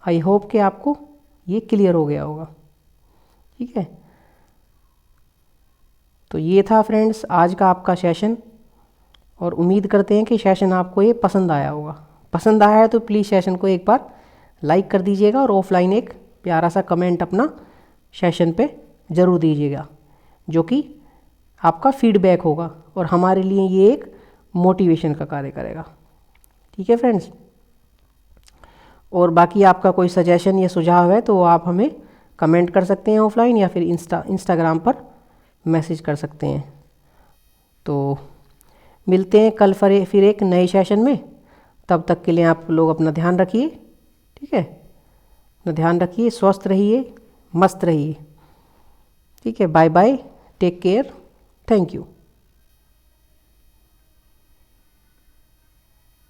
आई होप कि आपको ये क्लियर हो गया होगा। ठीक है, तो ये था फ्रेंड्स आज का आपका सेशन, और उम्मीद करते हैं कि सेशन आपको ये पसंद आया होगा। पसंद आया है तो प्लीज़ सेशन को एक बार लाइक कर दीजिएगा, और ऑफलाइन एक प्यारा सा कमेंट अपना सेशन पे ज़रूर दीजिएगा, जो कि आपका फीडबैक होगा और हमारे लिए ये एक मोटिवेशन का कार्य करेगा। ठीक है फ्रेंड्स, और बाकी आपका कोई सजेशन या सुझाव है तो आप हमें कमेंट कर सकते हैं ऑफलाइन, या फिर इंस्टाग्राम पर मैसेज कर सकते हैं। तो मिलते हैं कल फिर एक नए सेशन में। तब तक के लिए आप लोग अपना ध्यान रखिए। ठीक है, अपना ध्यान रखिए, स्वस्थ रहिए, मस्त रहिए। ठीक है, bye bye, take care, thank you.